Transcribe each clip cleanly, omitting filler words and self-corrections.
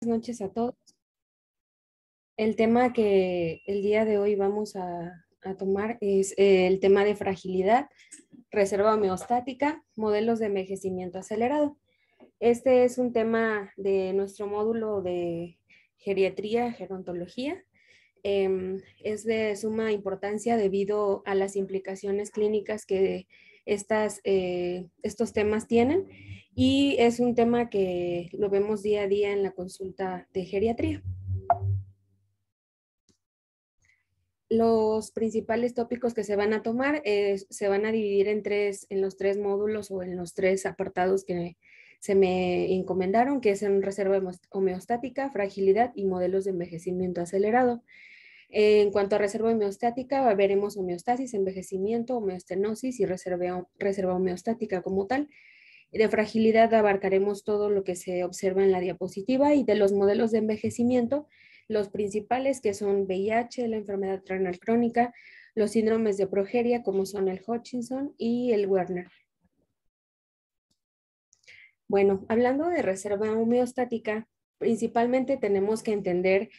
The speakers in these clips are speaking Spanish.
Buenas noches a todos. El tema que el día de hoy vamos a tomar es el tema de fragilidad, reserva homeostática, modelos de envejecimiento acelerado. Este es un tema de nuestro módulo de geriatría, gerontología. Es de suma importancia debido a las implicaciones clínicas que estos temas tienen y es un tema que lo vemos día a día en la consulta de geriatría. Los principales tópicos que se van a tomar se van a dividir en los tres módulos o en los tres apartados que se me encomendaron, que es en reserva homeostática, fragilidad y modelos de envejecimiento acelerado. En cuanto a reserva homeostática, veremos homeostasis, envejecimiento, homeostenosis y reserva homeostática como tal. De fragilidad abarcaremos todo lo que se observa en la diapositiva y de los modelos de envejecimiento, los principales que son VIH, la enfermedad renal crónica, los síndromes de progeria como son el Hutchinson y el Werner. Bueno, hablando de reserva homeostática, principalmente tenemos que entender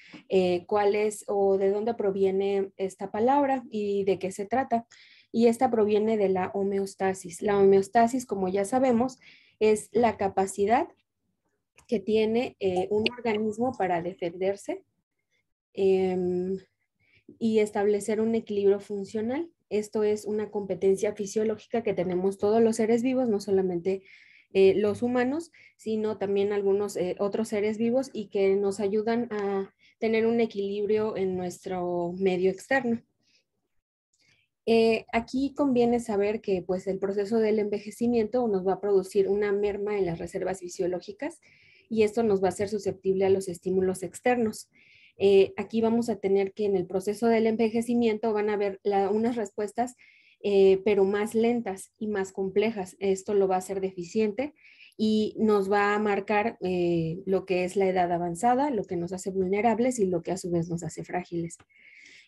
cuál es o de dónde proviene esta palabra y de qué se trata. Y esta proviene de la homeostasis. La homeostasis, como ya sabemos, es la capacidad que tiene un organismo para defenderse eh, y establecer un equilibrio funcional. Esto es una competencia fisiológica que tenemos todos los seres vivos, no solamente los humanos, sino también algunos otros seres vivos y que nos ayudan a tener un equilibrio en nuestro medio externo. Aquí conviene saber que pues, el proceso del envejecimiento nos va a producir una merma en las reservas fisiológicas y esto nos va a hacer susceptible a los estímulos externos. Aquí vamos a tener que en el proceso del envejecimiento van a haber unas respuestas, pero más lentas y más complejas. Esto lo va a hacer deficiente y nos va a marcar lo que es la edad avanzada, lo que nos hace vulnerables y lo que a su vez nos hace frágiles.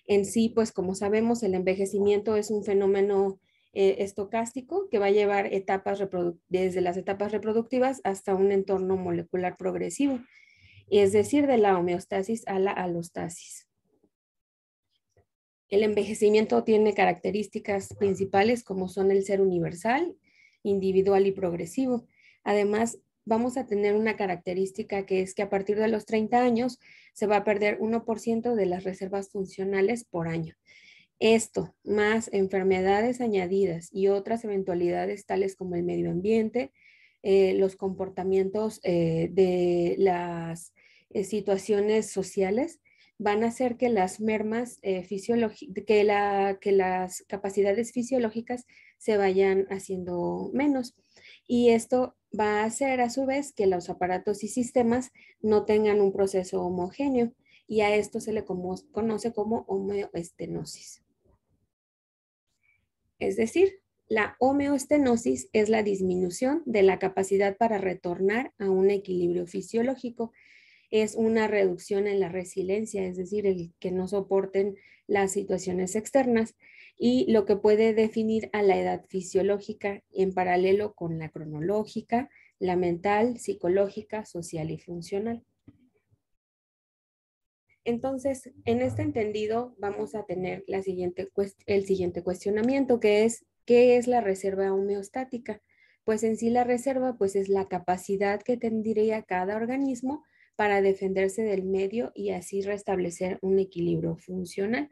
En sí, pues como sabemos, el envejecimiento es un fenómeno estocástico que va a llevar desde las etapas reproductivas hasta un entorno molecular progresivo, es decir, de la homeostasis a la alostasis. El envejecimiento tiene características principales como son el ser universal, individual y progresivo. Además, vamos a tener una característica que es que a partir de los 30 años se va a perder 1% de las reservas funcionales por año. Esto, más enfermedades añadidas y otras eventualidades tales como el medio ambiente, los comportamientos de las situaciones sociales, van a hacer que las mermas que las capacidades fisiológicas se vayan haciendo menos. Y esto va a hacer a su vez que los aparatos y sistemas no tengan un proceso homogéneo y a esto se le conoce como homeoestenosis. Es decir, la homeostenosis es la disminución de la capacidad para retornar a un equilibrio fisiológico. Es una reducción en la resiliencia, es decir, el que no soporten las situaciones externas y lo que puede definir a la edad fisiológica en paralelo con la cronológica, la mental, psicológica, social y funcional. Entonces, en este entendido, vamos a tener el siguiente cuestionamiento, que es, ¿qué es la reserva homeostática? Pues en sí la reserva, pues es la capacidad que tendría cada organismo para defenderse del medio y así restablecer un equilibrio funcional.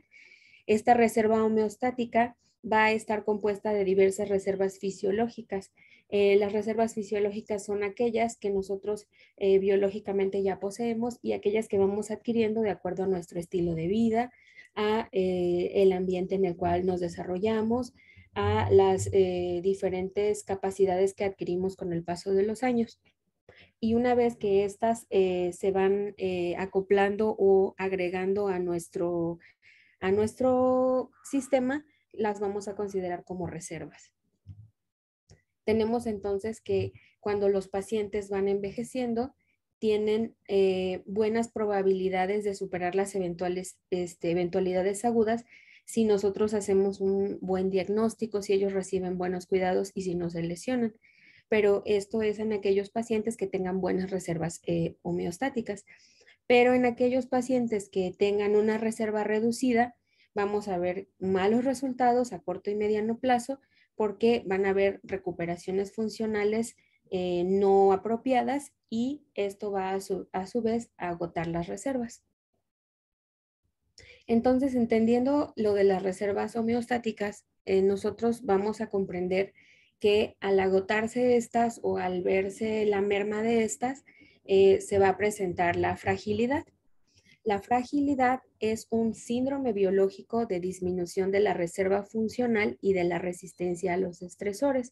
Esta reserva homeostática va a estar compuesta de diversas reservas fisiológicas. Las reservas fisiológicas son aquellas que nosotros biológicamente ya poseemos y aquellas que vamos adquiriendo de acuerdo a nuestro estilo de vida, a el ambiente en el cual nos desarrollamos, a las diferentes capacidades que adquirimos con el paso de los años. Y una vez que estas se van acoplando o agregando a nuestro sistema, las vamos a considerar como reservas. Tenemos entonces que cuando los pacientes van envejeciendo, tienen buenas probabilidades de superar las eventualidades agudas si nosotros hacemos un buen diagnóstico, si ellos reciben buenos cuidados y si no se lesionan. pero esto es en aquellos pacientes que tengan buenas reservas homeostáticas. Pero en aquellos pacientes que tengan una reserva reducida, vamos a ver malos resultados a corto y mediano plazo porque van a haber recuperaciones funcionales no apropiadas y esto va a su vez a agotar las reservas. Entonces, entendiendo lo de las reservas homeostáticas, nosotros vamos a comprender que al agotarse estas o al verse la merma de estas, se va a presentar la fragilidad. La fragilidad es un síndrome biológico de disminución de la reserva funcional y de la resistencia a los estresores.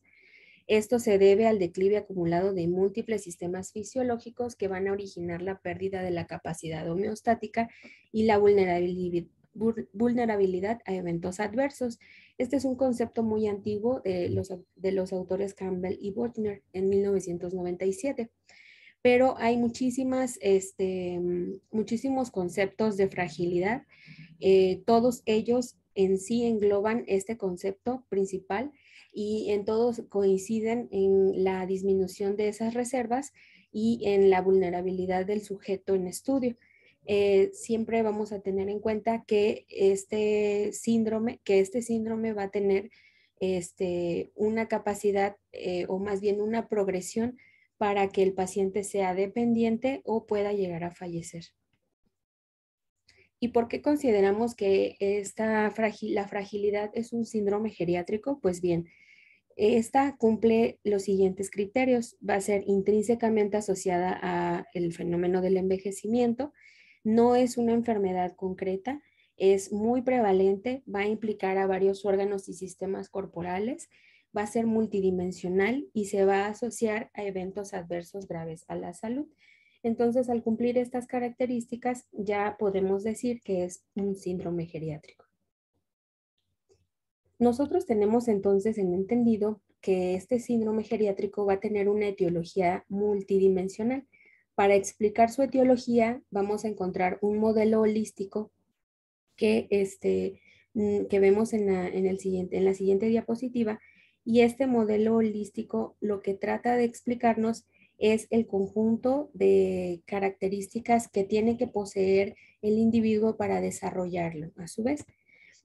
Esto se debe al declive acumulado de múltiples sistemas fisiológicos que van a originar la pérdida de la capacidad homeostática y la vulnerabilidad a eventos adversos. Este es un concepto muy antiguo de los autores Campbell y Buckner en 1997, pero hay muchísimos conceptos de fragilidad. Todos ellos en sí engloban este concepto principal y en todos coinciden en la disminución de esas reservas y en la vulnerabilidad del sujeto en estudio. Siempre vamos a tener en cuenta que este síndrome va a tener una capacidad o más bien una progresión para que el paciente sea dependiente o pueda llegar a fallecer. ¿Y por qué consideramos que la fragilidad es un síndrome geriátrico? Pues bien, esta cumple los siguientes criterios. Va a ser intrínsecamente asociada al fenómeno del envejecimiento. No es una enfermedad concreta, es muy prevalente, va a implicar a varios órganos y sistemas corporales, va a ser multidimensional y se va a asociar a eventos adversos graves a la salud. Entonces, al cumplir estas características, ya podemos decir que es un síndrome geriátrico. Nosotros tenemos entonces entendido que este síndrome geriátrico va a tener una etiología multidimensional. Para explicar su etiología, vamos a encontrar un modelo holístico que, que vemos en la siguiente diapositiva. Y este modelo holístico lo que trata de explicarnos es el conjunto de características que tiene que poseer el individuo para desarrollarlo. A su vez,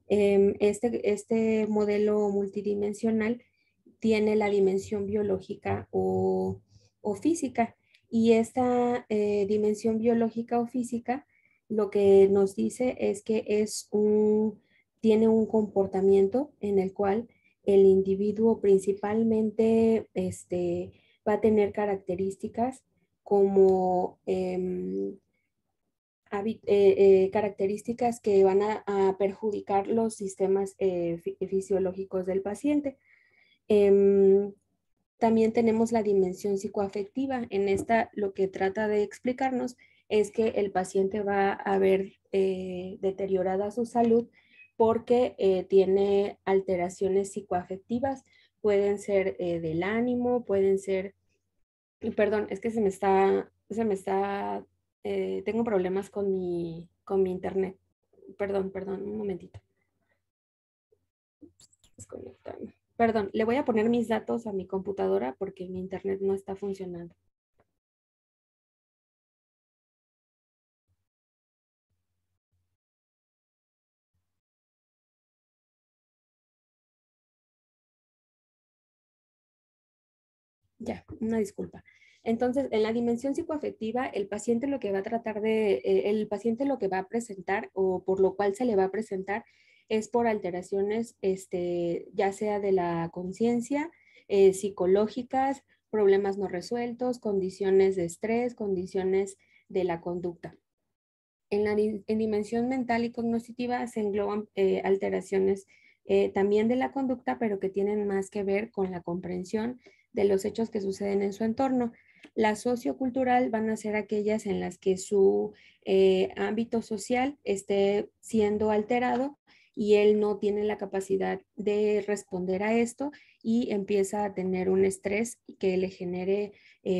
este modelo multidimensional tiene la dimensión biológica o física. Y esta dimensión biológica o física lo que nos dice es que tiene un comportamiento en el cual el individuo principalmente va a tener características como características que van a perjudicar los sistemas fisiológicos del paciente. También tenemos la dimensión psicoafectiva. En esta lo que trata de explicarnos es que el paciente va a ver deteriorada su salud porque tiene alteraciones psicoafectivas. Pueden ser del ánimo, pueden ser, perdón, es que tengo problemas con mi internet. Perdón, un momentito. Desconectarme. Perdón, le voy a poner mis datos a mi computadora porque mi internet no está funcionando. Ya, una disculpa. Entonces, en la dimensión psicoafectiva, el paciente lo que va a el paciente lo que va a presentar o por lo cual se le va a presentar es por alteraciones, ya sea de la conciencia, psicológicas, problemas no resueltos, condiciones de estrés, condiciones de la conducta. En dimensión mental y cognitiva se engloban alteraciones también de la conducta, pero que tienen más que ver con la comprensión de los hechos que suceden en su entorno. La sociocultural van a ser aquellas en las que su ámbito social esté siendo alterado y él no tiene la capacidad de responder a esto y empieza a tener un estrés que le genere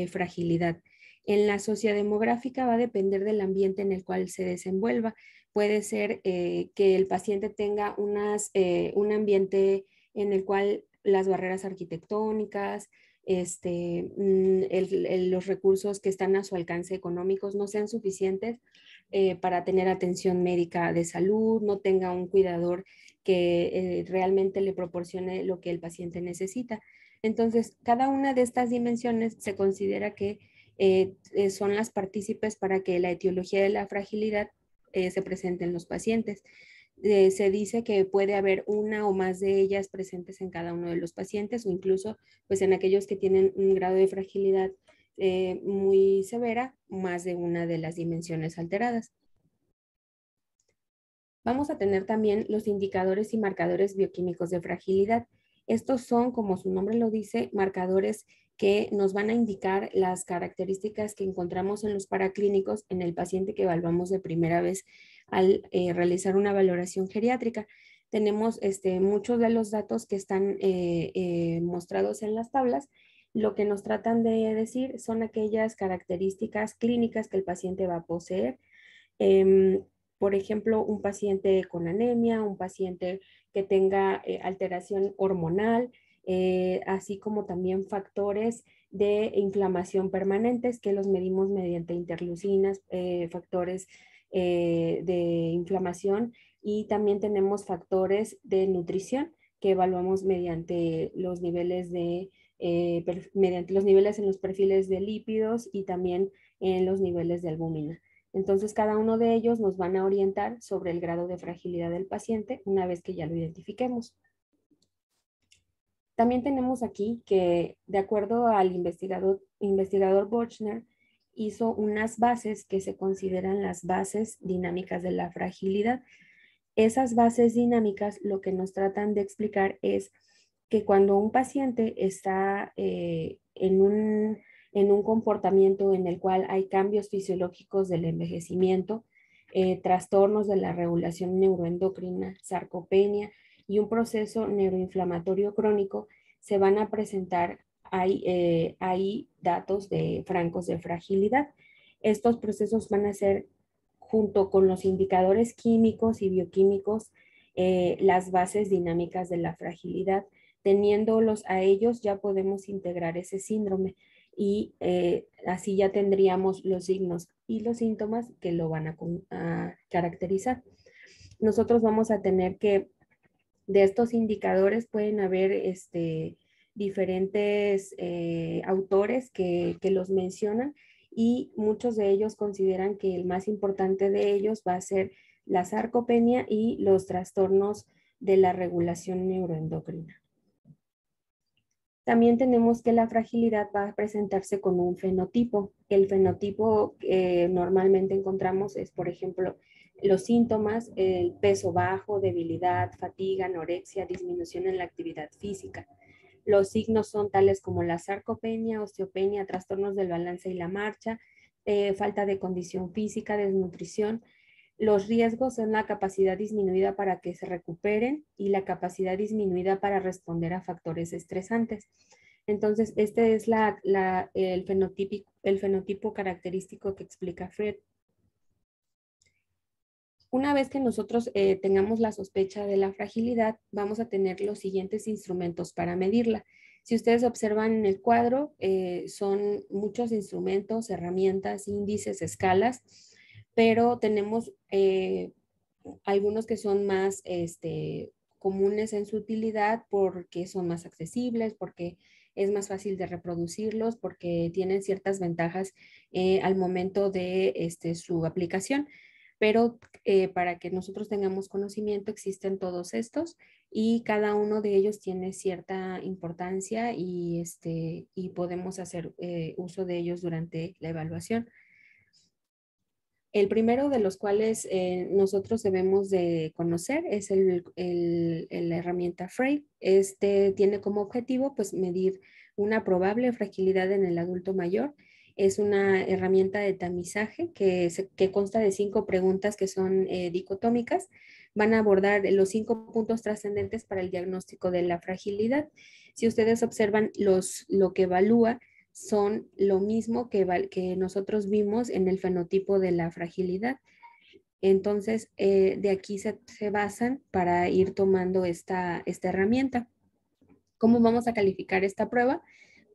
fragilidad. En la sociodemográfica va a depender del ambiente en el cual se desenvuelva. Puede ser que el paciente tenga un ambiente en el cual las barreras arquitectónicas, los recursos que están a su alcance económicos no sean suficientes para tener atención médica de salud, no tenga un cuidador que realmente le proporcione lo que el paciente necesita. Entonces, cada una de estas dimensiones se considera que son las partícipes para que la etiología de la fragilidad se presente en los pacientes. Se dice que puede haber una o más de ellas presentes en cada uno de los pacientes o incluso pues en aquellos que tienen un grado de fragilidad muy severa, más de una de las dimensiones alteradas. Vamos a tener también los indicadores y marcadores bioquímicos de fragilidad. Estos son, como su nombre lo dice, marcadores que nos van a indicar las características que encontramos en los paraclínicos en el paciente que evaluamos de primera vez al realizar una valoración geriátrica. Tenemos muchos de los datos que están mostrados en las tablas. Lo que nos tratan de decir son aquellas características clínicas que el paciente va a poseer. Por ejemplo, un paciente con anemia, un paciente que tenga alteración hormonal, así como también factores de inflamación permanentes que los medimos mediante interleucinas, factores de inflamación, y también tenemos factores de nutrición que evaluamos mediante los niveles mediante los niveles en los perfiles de lípidos y también en los niveles de albúmina. Entonces, cada uno de ellos nos van a orientar sobre el grado de fragilidad del paciente una vez que ya lo identifiquemos. También tenemos aquí que, de acuerdo al investigador Bochner, hizo unas bases que se consideran las bases dinámicas de la fragilidad. Esas bases dinámicas lo que nos tratan de explicar es que cuando un paciente está en un comportamiento en el cual hay cambios fisiológicos del envejecimiento, trastornos de la regulación neuroendocrina, sarcopenia y un proceso neuroinflamatorio crónico, se van a presentar hay datos de francos de fragilidad. Estos procesos van a ser, junto con los indicadores químicos y bioquímicos, las bases dinámicas de la fragilidad. Teniéndolos a ellos ya podemos integrar ese síndrome y así ya tendríamos los signos y los síntomas que lo van a caracterizar. Nosotros vamos a tener que de estos indicadores pueden haber diferentes autores que los mencionan, y muchos de ellos consideran que el más importante de ellos va a ser la sarcopenia y los trastornos de la regulación neuroendocrina. También tenemos que la fragilidad va a presentarse con un fenotipo. El fenotipo que normalmente encontramos es, por ejemplo, los síntomas: el peso bajo, debilidad, fatiga, anorexia, disminución en la actividad física. Los signos son tales como la sarcopenia, osteopenia, trastornos del balance y la marcha, falta de condición física, desnutrición. Los riesgos son la capacidad disminuida para que se recuperen y la capacidad disminuida para responder a factores estresantes. Entonces, este es el fenotipo característico que explica Fred. Una vez que nosotros tengamos la sospecha de la fragilidad, vamos a tener los siguientes instrumentos para medirla. Si ustedes observan en el cuadro, son muchos instrumentos, herramientas, índices, escalas, pero tenemos algunos que son más comunes en su utilidad porque son más accesibles, porque es más fácil de reproducirlos, porque tienen ciertas ventajas al momento de su aplicación. Pero para que nosotros tengamos conocimiento, existen todos estos y cada uno de ellos tiene cierta importancia y podemos hacer uso de ellos durante la evaluación. El primero de los cuales nosotros debemos de conocer es la herramienta Frey. Tiene como objetivo pues medir una probable fragilidad en el adulto mayor. Es una herramienta de tamizaje que consta de 5 preguntas que son dicotómicas. Van a abordar los 5 puntos trascendentes para el diagnóstico de la fragilidad. Si ustedes observan lo que evalúa, son lo mismo que nosotros vimos en el fenotipo de la fragilidad. Entonces, de aquí se basan para ir tomando esta herramienta. ¿Cómo vamos a calificar esta prueba?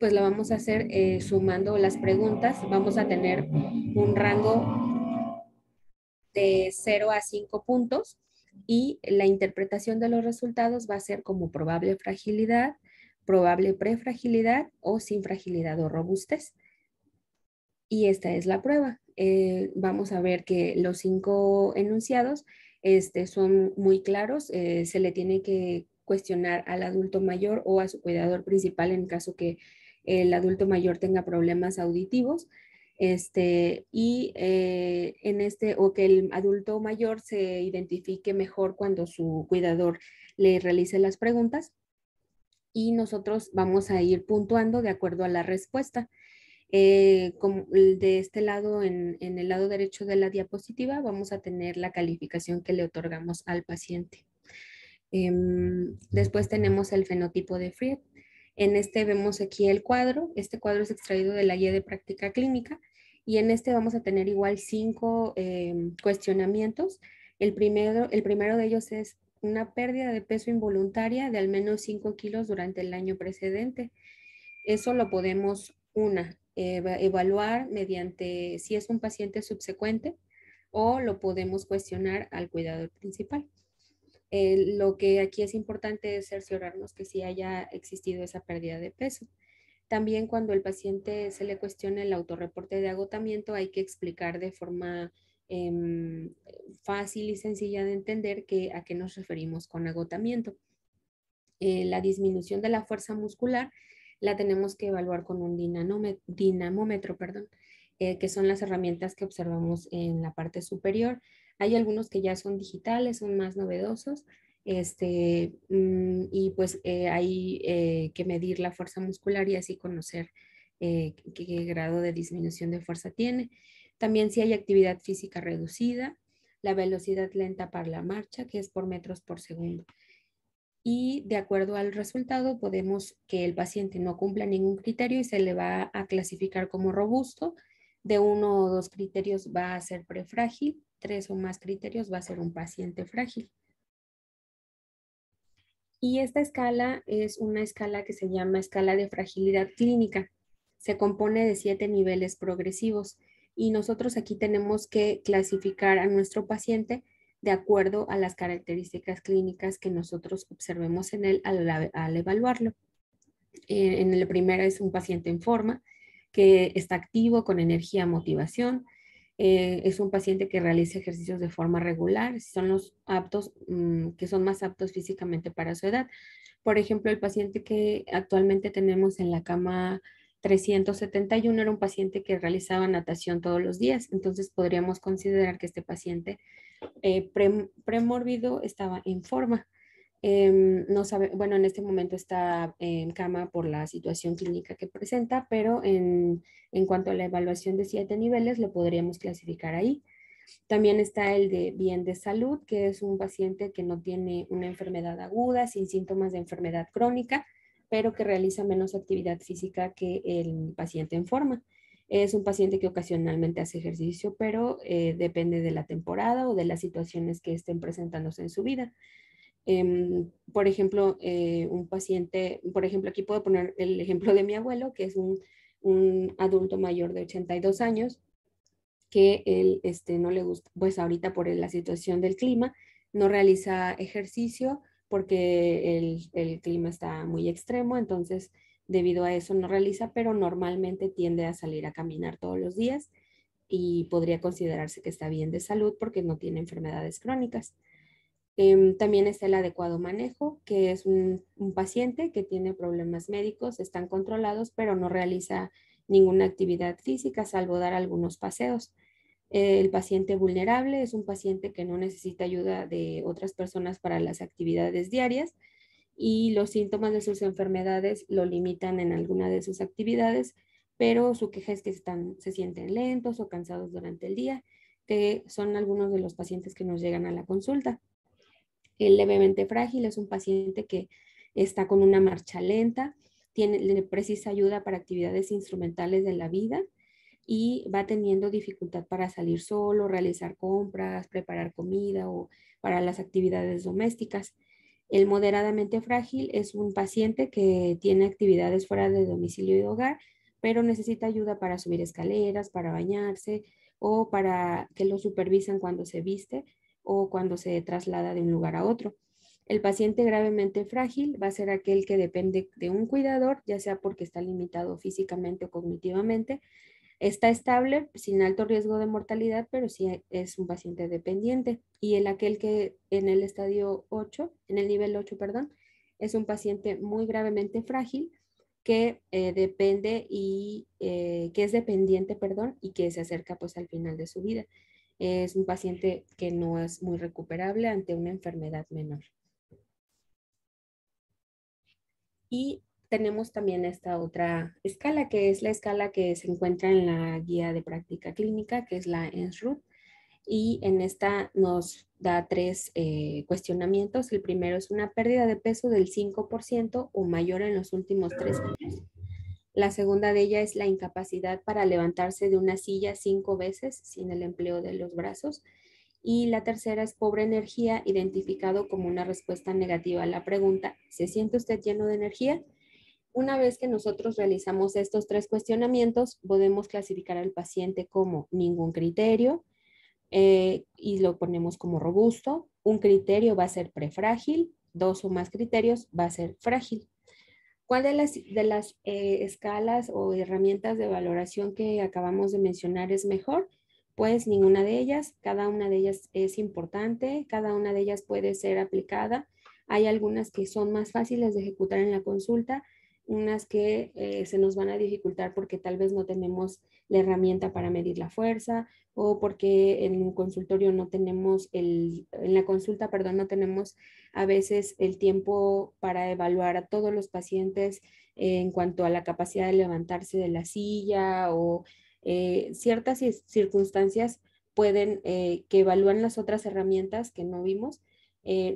pues lo vamos a hacer sumando las preguntas. Vamos a tener un rango de 0 a 5 puntos y la interpretación de los resultados va a ser como probable fragilidad, probable prefragilidad o sin fragilidad o robustez. Y esta es la prueba. Vamos a ver que los 5 enunciados son muy claros. Se le tiene que cuestionar al adulto mayor o a su cuidador principal en caso que el adulto mayor tenga problemas auditivos. O que el adulto mayor se identifique mejor cuando su cuidador le realice las preguntas. Y nosotros vamos a ir puntuando de acuerdo a la respuesta. Como de este lado, en el lado derecho de la diapositiva, vamos a tener la calificación que le otorgamos al paciente. Después tenemos el fenotipo de Fried. En este vemos aquí el cuadro. Este cuadro es extraído de la guía de práctica clínica y en este vamos a tener igual 5 cuestionamientos. El primero de ellos es una pérdida de peso involuntaria de al menos 5 kilos durante el año precedente. Eso lo podemos, evaluar mediante si es un paciente subsecuente o lo podemos cuestionar al cuidador principal. Lo que aquí es importante es cerciorarnos que sí haya existido esa pérdida de peso. También cuando el paciente se le cuestiona el autorreporte de agotamiento, hay que explicar de forma fácil y sencilla de entender a qué nos referimos con agotamiento. La disminución de la fuerza muscular la tenemos que evaluar con un dinamómetro, que son las herramientas que observamos en la parte superior. Hay algunos que ya son digitales, son más novedosos, y pues hay que medir la fuerza muscular y así conocer qué grado de disminución de fuerza tiene. También si hay actividad física reducida, la velocidad lenta para la marcha, que es por metros por segundo. Y de acuerdo al resultado podemos que el paciente no cumpla ningún criterio y se le va a clasificar como robusto. De 1 o 2 criterios va a ser prefrágil, 3 o más criterios va a ser un paciente frágil. Y esta escala es una escala que se llama escala de fragilidad clínica. Se compone de 7 niveles progresivos y nosotros aquí tenemos que clasificar a nuestro paciente de acuerdo a las características clínicas que nosotros observemos en él al evaluarlo. En el primero es un paciente en forma, que está activo, con energía, motivación. Es un paciente que realiza ejercicios de forma regular, son los aptos, que son más aptos físicamente para su edad. Por ejemplo, el paciente que actualmente tenemos en la cama 371 era un paciente que realizaba natación todos los días, entonces podríamos considerar que este paciente premórbido estaba en forma. No sabe, bueno, en este momento está en cama por la situación clínica que presenta, pero en cuanto a la evaluación de 7 niveles, lo podríamos clasificar ahí. También está el de bien de salud, que es un paciente que no tiene una enfermedad aguda, sin síntomas de enfermedad crónica, pero que realiza menos actividad física que el paciente en forma. Es un paciente que ocasionalmente hace ejercicio, pero depende de la temporada o de las situaciones que estén presentándose en su vida. Por ejemplo, un paciente, por ejemplo, aquí puedo poner el ejemplo de mi abuelo, que es un adulto mayor de 82 años, que él no le gusta, pues ahorita por la situación del clima, no realiza ejercicio porque el clima está muy extremo, entonces debido a eso no realiza, pero normalmente tiende a salir a caminar todos los días y podría considerarse que está bien de salud porque no tiene enfermedades crónicas. También está el adecuado manejo, que es un paciente que tiene problemas médicos, están controlados, pero no realiza ninguna actividad física, salvo dar algunos paseos. El paciente vulnerable es un paciente que no necesita ayuda de otras personas para las actividades diarias y los síntomas de sus enfermedades lo limitan en alguna de sus actividades, pero su queja es que se sienten lentos o cansados durante el día, que son algunos de los pacientes que nos llegan a la consulta. El levemente frágil es un paciente que está con una marcha lenta, precisa ayuda para actividades instrumentales de la vida y va teniendo dificultad para salir solo, realizar compras, preparar comida o para las actividades domésticas. El moderadamente frágil es un paciente que tiene actividades fuera de domicilio y hogar, pero necesita ayuda para subir escaleras, para bañarse o para que lo supervisen cuando se viste o cuando se traslada de un lugar a otro. El paciente gravemente frágil va a ser aquel que depende de un cuidador, ya sea porque está limitado físicamente o cognitivamente. Está estable, sin alto riesgo de mortalidad, pero sí es un paciente dependiente. Y aquel que en el estadio 8, en el nivel 8, perdón, es un paciente muy gravemente frágil que depende y que es dependiente, perdón, y que se acerca pues al final de su vida. Es un paciente que no es muy recuperable ante una enfermedad menor. Y tenemos también esta otra escala, que es la escala que se encuentra en la guía de práctica clínica, que es la ENSRUD. Y en esta nos da tres cuestionamientos. El primero es una pérdida de peso del 5% o mayor en los últimos 3 años. La segunda de ella es la incapacidad para levantarse de una silla 5 veces sin el empleo de los brazos. Y la tercera es pobre energía, identificado como una respuesta negativa a la pregunta, ¿se siente usted lleno de energía? Una vez que nosotros realizamos estos tres cuestionamientos, podemos clasificar al paciente como ningún criterio y lo ponemos como robusto. Un criterio va a ser prefrágil, dos o más criterios va a ser frágil. ¿Cuál de las escalas o herramientas de valoración que acabamos de mencionar es mejor? Pues ninguna de ellas, cada una de ellas es importante, cada una de ellas puede ser aplicada. Hay algunas que son más fáciles de ejecutar en la consulta, unas que se nos van a dificultar porque tal vez no tenemos la herramienta para medir la fuerza o porque en un consultorio no tenemos en la consulta, perdón, no tenemos a veces el tiempo para evaluar a todos los pacientes en cuanto a la capacidad de levantarse de la silla o ciertas circunstancias pueden, que evalúan las otras herramientas que no vimos,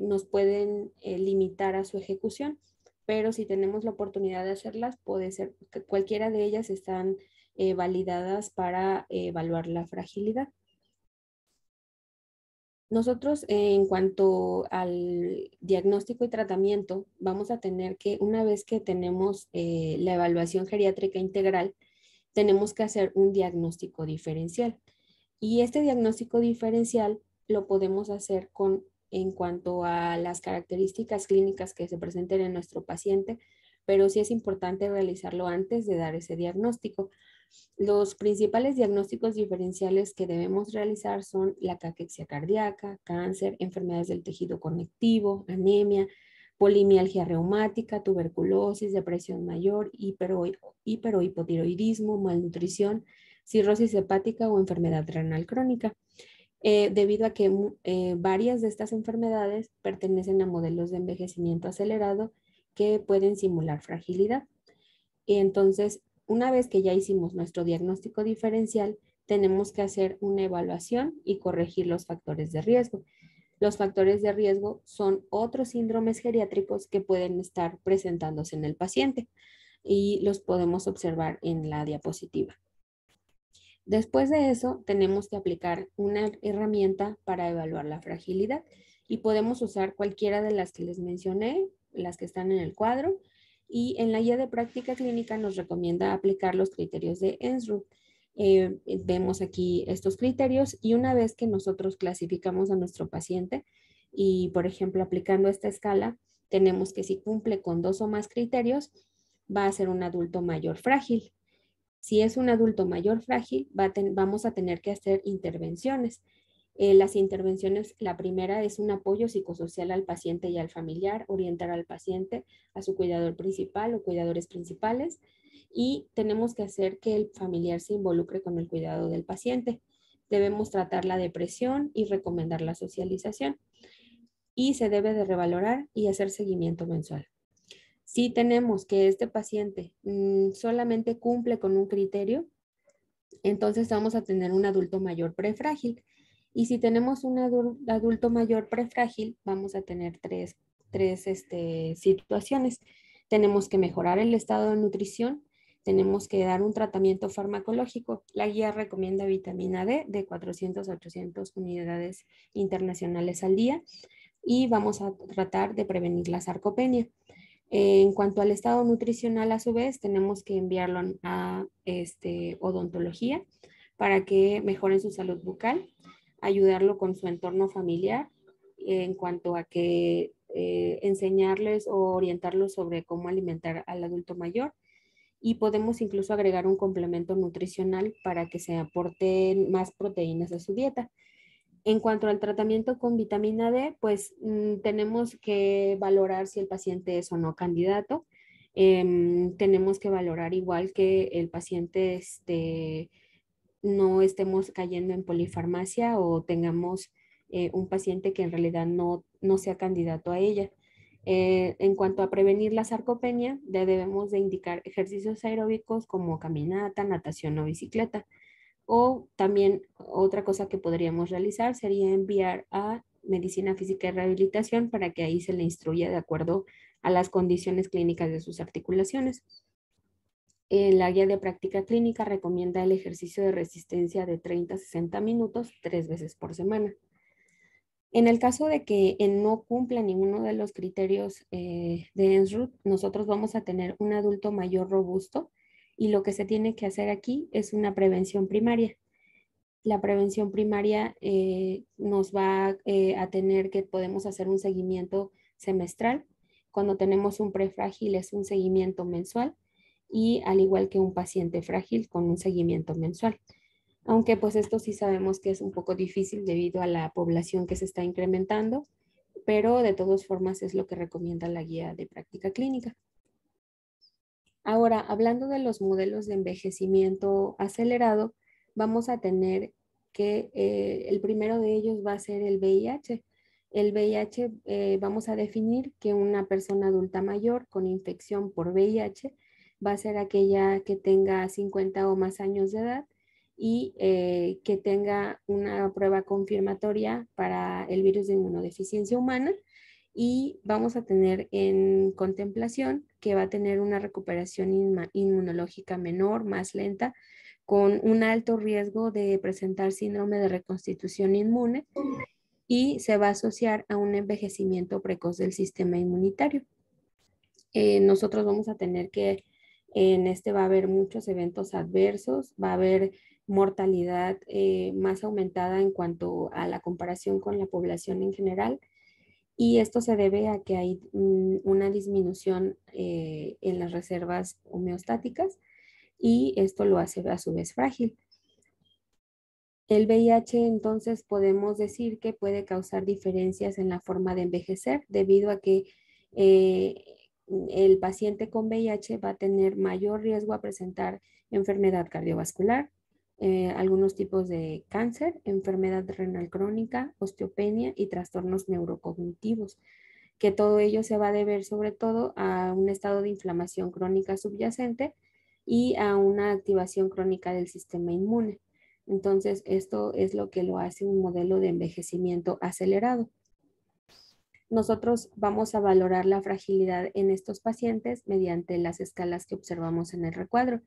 nos pueden limitar a su ejecución, pero si tenemos la oportunidad de hacerlas, puede ser que cualquiera de ellas están validadas para evaluar la fragilidad. Nosotros, en cuanto al diagnóstico y tratamiento, vamos a tener que, una vez que tenemos la evaluación geriátrica integral, tenemos que hacer un diagnóstico diferencial. Y este diagnóstico diferencial lo podemos hacer en cuanto a las características clínicas que se presenten en nuestro paciente, pero sí es importante realizarlo antes de dar ese diagnóstico. Los principales diagnósticos diferenciales que debemos realizar son la caquexia cardíaca, cáncer, enfermedades del tejido conectivo, anemia, polimialgia reumática, tuberculosis, depresión mayor, hiper o hipotiroidismo, malnutrición, cirrosis hepática o enfermedad renal crónica. Debido a que varias de estas enfermedades pertenecen a modelos de envejecimiento acelerado que pueden simular fragilidad. Entonces, una vez que ya hicimos nuestro diagnóstico diferencial, tenemos que hacer una evaluación y corregir los factores de riesgo. Los factores de riesgo son otros síndromes geriátricos que pueden estar presentándose en el paciente y los podemos observar en la diapositiva. Después de eso, tenemos que aplicar una herramienta para evaluar la fragilidad y podemos usar cualquiera de las que les mencioné, las que están en el cuadro, y en la guía de práctica clínica nos recomienda aplicar los criterios de ENSRUD. Vemos aquí estos criterios y una vez que nosotros clasificamos a nuestro paciente y, por ejemplo, aplicando esta escala, tenemos que si cumple con 2 o más criterios, va a ser un adulto mayor frágil. Si es un adulto mayor frágil, vamos a tener que hacer intervenciones. Las intervenciones, la primera es un apoyo psicosocial al paciente y al familiar, orientar al paciente a su cuidador principal o cuidadores principales y tenemos que hacer que el familiar se involucre con el cuidado del paciente. Debemos tratar la depresión y recomendar la socialización y se debe de revalorar y hacer seguimiento mensual. Si tenemos que este paciente solamente cumple con un criterio, entonces vamos a tener un adulto mayor prefrágil. Y si tenemos un adulto mayor prefrágil, vamos a tener tres situaciones. Tenemos que mejorar el estado de nutrición, tenemos que dar un tratamiento farmacológico. La guía recomienda vitamina D de 400 a 800 unidades internacionales al día. y vamos a tratar de prevenir la sarcopenia. En cuanto al estado nutricional, a su vez, tenemos que enviarlo a odontología para que mejoren su salud bucal, ayudarlo con su entorno familiar en cuanto a que enseñarles o orientarlos sobre cómo alimentar al adulto mayor, y podemos incluso agregar un complemento nutricional para que se aporten más proteínas a su dieta. En cuanto al tratamiento con vitamina D, pues tenemos que valorar si el paciente es o no candidato. Tenemos que valorar igual que el paciente no estemos cayendo en polifarmacia o tengamos un paciente que en realidad no sea candidato a ella. En cuanto a prevenir la sarcopenia, debemos de indicar ejercicios aeróbicos como caminata, natación o bicicleta. O también otra cosa que podríamos realizar sería enviar a medicina física y rehabilitación para que ahí se le instruya de acuerdo a las condiciones clínicas de sus articulaciones. La guía de práctica clínica recomienda el ejercicio de resistencia de 30 a 60 minutos 3 veces por semana. En el caso de que no cumpla ninguno de los criterios de ENSRUD, nosotros vamos a tener un adulto mayor robusto, y lo que se tiene que hacer aquí es una prevención primaria. La prevención primaria nos va a tener que podemos hacer un seguimiento semestral. Cuando tenemos un prefrágil es un seguimiento mensual, y al igual que un paciente frágil con un seguimiento mensual. Aunque pues esto sí sabemos que es un poco difícil debido a la población que se está incrementando, pero de todas formas es lo que recomienda la guía de práctica clínica. Ahora, hablando de los modelos de envejecimiento acelerado, vamos a tener que el primero de ellos va a ser el VIH. El VIH vamos a definir que una persona adulta mayor con infección por VIH va a ser aquella que tenga 50 o más años de edad y que tenga una prueba confirmatoria para el virus de inmunodeficiencia humana, y vamos a tener en contemplación que va a tener una recuperación inmunológica menor, más lenta, con un alto riesgo de presentar síndrome de reconstitución inmune, y se va a asociar a un envejecimiento precoz del sistema inmunitario. Nosotros vamos a tener que en este va a haber muchos eventos adversos, va a haber mortalidad más aumentada en cuanto a la comparación con la población en general, y esto se debe a que hay una disminución en las reservas homeostáticas, y esto lo hace a su vez frágil. El VIH entonces podemos decir que puede causar diferencias en la forma de envejecer debido a que eh, el paciente con VIH va a tener mayor riesgo a presentar enfermedad cardiovascular, algunos tipos de cáncer, enfermedad renal crónica, osteopenia y trastornos neurocognitivos, que todo ello se va a deber sobre todo a un estado de inflamación crónica subyacente y a una activación crónica del sistema inmune. Entonces, esto es lo que lo hace un modelo de envejecimiento acelerado. Nosotros vamos a valorar la fragilidad en estos pacientes mediante las escalas que observamos en el recuadro,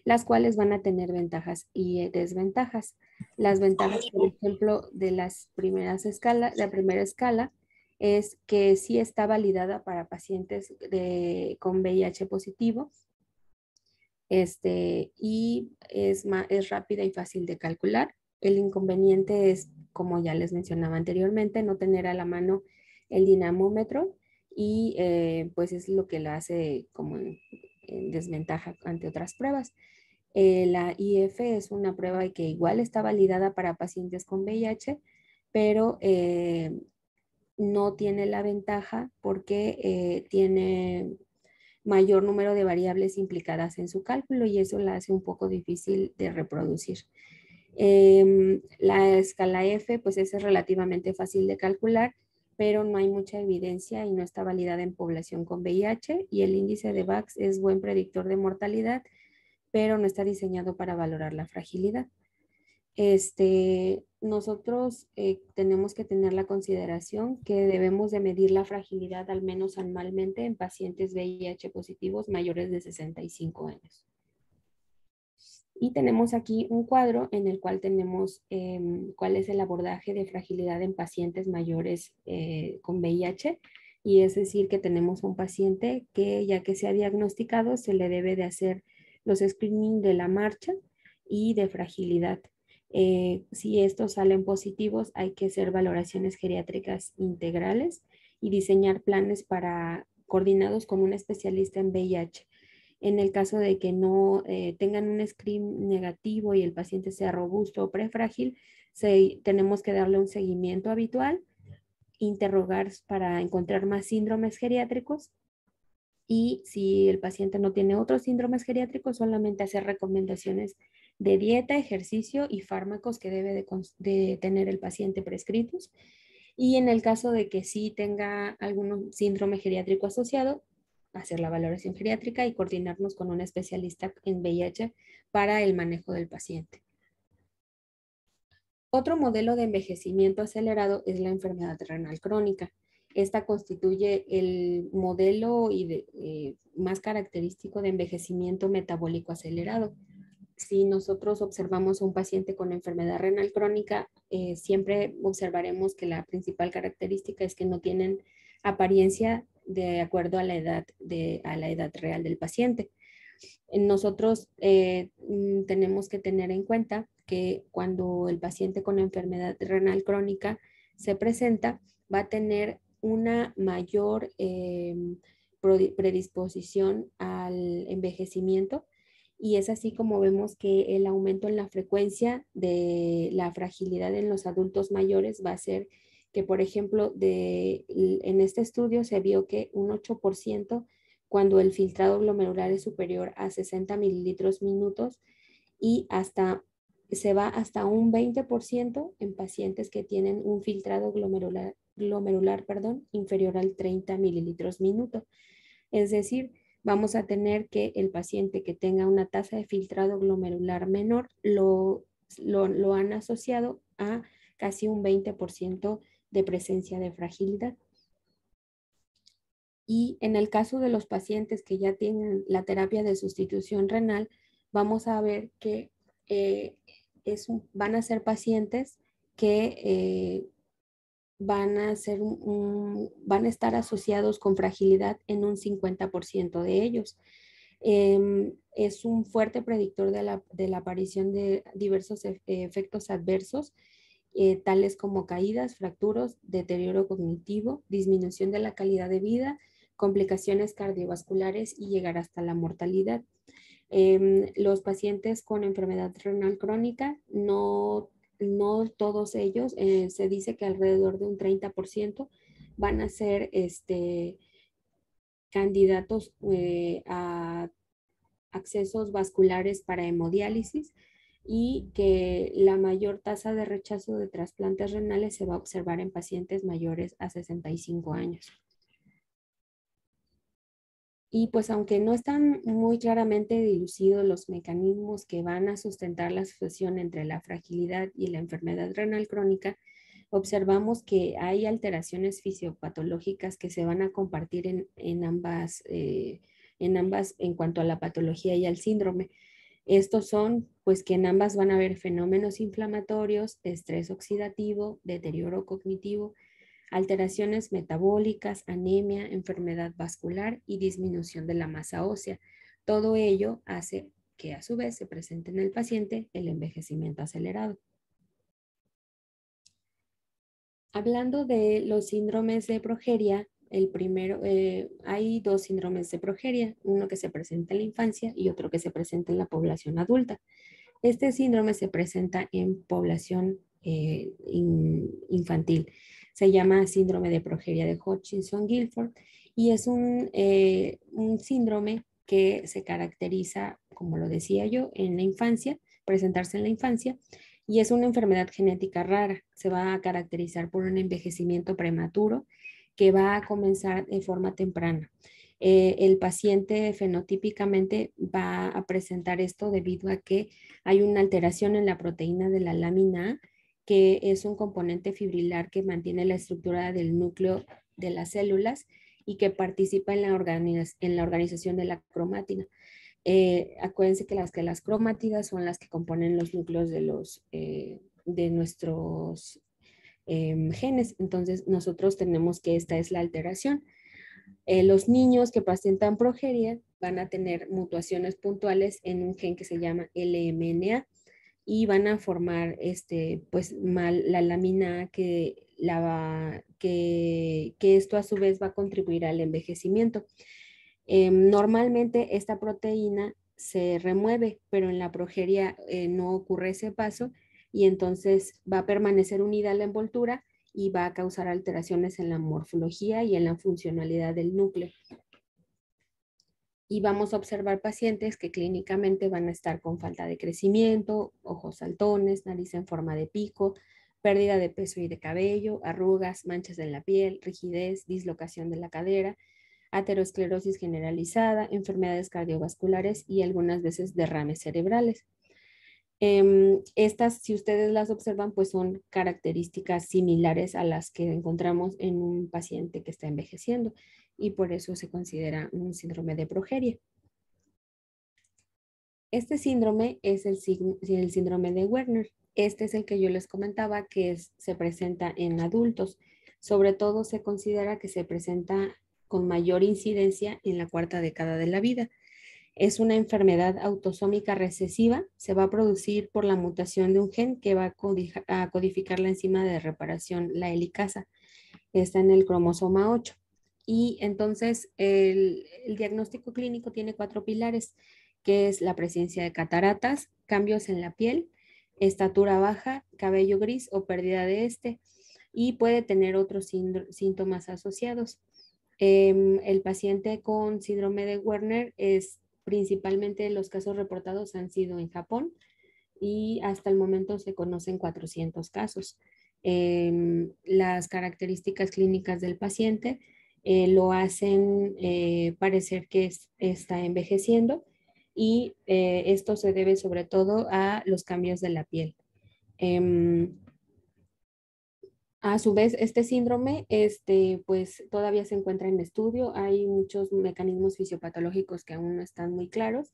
las cuales van a tener ventajas y desventajas. Las ventajas, por ejemplo, de las primeras escalas, la primera escala es que sí está validada para pacientes con VIH positivo, y es rápida y fácil de calcular. El inconveniente es, como ya les mencionaba anteriormente, no tener a la mano el dinamómetro, y pues es lo que la hace como en desventaja ante otras pruebas. La IF es una prueba que igual está validada para pacientes con VIH, pero no tiene la ventaja porque tiene mayor número de variables implicadas en su cálculo, y eso la hace un poco difícil de reproducir. La escala F pues es relativamente fácil de calcular, pero no hay mucha evidencia y no está validada en población con VIH, y el índice de VAX es buen predictor de mortalidad, pero no está diseñado para valorar la fragilidad. Nosotros tenemos que tener la consideración que debemos de medir la fragilidad al menos anualmente en pacientes VIH positivos mayores de 65 años. Y tenemos aquí un cuadro en el cual tenemos cuál es el abordaje de fragilidad en pacientes mayores con VIH. Y es decir, que tenemos un paciente que ya que se ha diagnosticado, se le debe de hacer los screening de la marcha y de fragilidad. Si estos salen positivos, hay que hacer valoraciones geriátricas integrales y diseñar planes para coordinados con un especialista en VIH. En el caso de que no tengan un screen negativo y el paciente sea robusto o prefrágil, tenemos que darle un seguimiento habitual, interrogar para encontrar más síndromes geriátricos y si el paciente no tiene otros síndromes geriátricos, solamente hacer recomendaciones de dieta, ejercicio y fármacos que debe de tener el paciente prescritos. Y en el caso de que sí tenga algún síndrome geriátrico asociado, hacer la valoración geriátrica y coordinarnos con un especialista en VIH para el manejo del paciente. Otro modelo de envejecimiento acelerado es la enfermedad renal crónica. Esta constituye el modelo más característico de envejecimiento metabólico acelerado. Si nosotros observamos a un paciente con enfermedad renal crónica, siempre observaremos que la principal característica es que no tienen apariencia de acuerdo a la edad real del paciente. Nosotros tenemos que tener en cuenta que cuando el paciente con enfermedad renal crónica se presenta, va a tener una mayor predisposición al envejecimiento y es así como vemos que el aumento en la frecuencia de la fragilidad en los adultos mayores va a ser que, por ejemplo, en este estudio se vio que un 8% cuando el filtrado glomerular es superior a 60 mililitros minutos y se va hasta un 20% en pacientes que tienen un filtrado glomerular inferior al 30 mililitros minuto. Es decir, vamos a tener que el paciente que tenga una tasa de filtrado glomerular menor lo han asociado a casi un 20% de presencia de fragilidad. Y en el caso de los pacientes que ya tienen la terapia de sustitución renal, vamos a ver que van a ser pacientes que van a estar asociados con fragilidad en un 50% de ellos. Es un fuerte predictor de la aparición de diversos efectos adversos, tales como caídas, fracturas, deterioro cognitivo, disminución de la calidad de vida, complicaciones cardiovasculares y llegar hasta la mortalidad. Los pacientes con enfermedad renal crónica, no todos ellos, se dice que alrededor de un 30% van a ser candidatos a accesos vasculares para hemodiálisis y que la mayor tasa de rechazo de trasplantes renales se va a observar en pacientes mayores a 65 años. Y pues aunque no están muy claramente dilucidos los mecanismos que van a sustentar la asociación entre la fragilidad y la enfermedad renal crónica, observamos que hay alteraciones fisiopatológicas que se van a compartir en ambas en cuanto a la patología y al síndrome. Estos son, pues, que en ambas van a haber fenómenos inflamatorios, estrés oxidativo, deterioro cognitivo, alteraciones metabólicas, anemia, enfermedad vascular y disminución de la masa ósea. Todo ello hace que a su vez se presente en el paciente el envejecimiento acelerado. Hablando de los síndromes de progeria, el primero, hay dos síndromes de progeria, uno que se presenta en la infancia y otro que se presenta en la población adulta. Este síndrome se presenta en población infantil. Se llama síndrome de progeria de Hutchinson-Gilford y es un síndrome que se caracteriza, como lo decía yo, en la infancia, presentarse en la infancia, y es una enfermedad genética rara. Se va a caracterizar por un envejecimiento prematuro que va a comenzar de forma temprana. El paciente fenotípicamente va a presentar esto debido a que hay una alteración en la proteína de la lámina A, que es un componente fibrilar que mantiene la estructura del núcleo de las células y que participa en la organización de la cromátina. Acuérdense que las cromátidas son las que componen los núcleos de nuestros genes. Entonces, nosotros tenemos que esta es la alteración. Los niños que presentan progeria van a tener mutaciones puntuales en un gen que se llama LMNA y van a formar pues mal la lámina A que esto a su vez va a contribuir al envejecimiento. Normalmente esta proteína se remueve, pero en la progeria no ocurre ese paso y entonces va a permanecer unida a la envoltura y va a causar alteraciones en la morfología y en la funcionalidad del núcleo. Y vamos a observar pacientes que clínicamente van a estar con falta de crecimiento, ojos saltones, nariz en forma de pico, pérdida de peso y de cabello, arrugas, manchas en la piel, rigidez, dislocación de la cadera, aterosclerosis generalizada, enfermedades cardiovasculares y algunas veces derrames cerebrales. Estas, si ustedes las observan, pues son características similares a las que encontramos en un paciente que está envejeciendo y por eso se considera un síndrome de progeria. Este síndrome es el síndrome de Werner. Este es el que yo les comentaba que se presenta en adultos. Sobre todo se considera que se presenta con mayor incidencia en la cuarta década de la vida. Es una enfermedad autosómica recesiva, se va a producir por la mutación de un gen que va a codificar la enzima de reparación, la helicasa. Está en el cromosoma 8. Y entonces el diagnóstico clínico tiene 4 pilares, que es la presencia de cataratas, cambios en la piel, estatura baja, cabello gris o pérdida de y puede tener otros síntomas asociados. El paciente con síndrome de Werner principalmente los casos reportados han sido en Japón y hasta el momento se conocen 400 casos. Las características clínicas del paciente lo hacen parecer que está envejeciendo y esto se debe sobre todo a los cambios de la piel. A su vez, este síndrome, pues todavía se encuentra en estudio. Hay muchos mecanismos fisiopatológicos que aún no están muy claros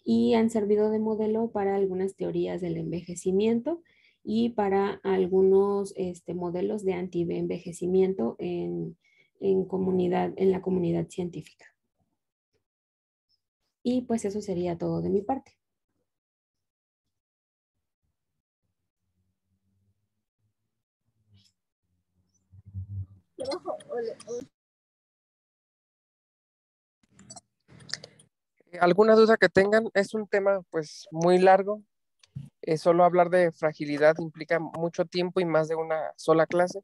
y han servido de modelo para algunas teorías del envejecimiento y para algunos modelos de anti-envejecimiento en la comunidad científica. Y pues eso sería todo de mi parte. ¿Alguna duda que tengan? Es un tema pues muy largo. Solo hablar de fragilidad implica mucho tiempo y más de una sola clase,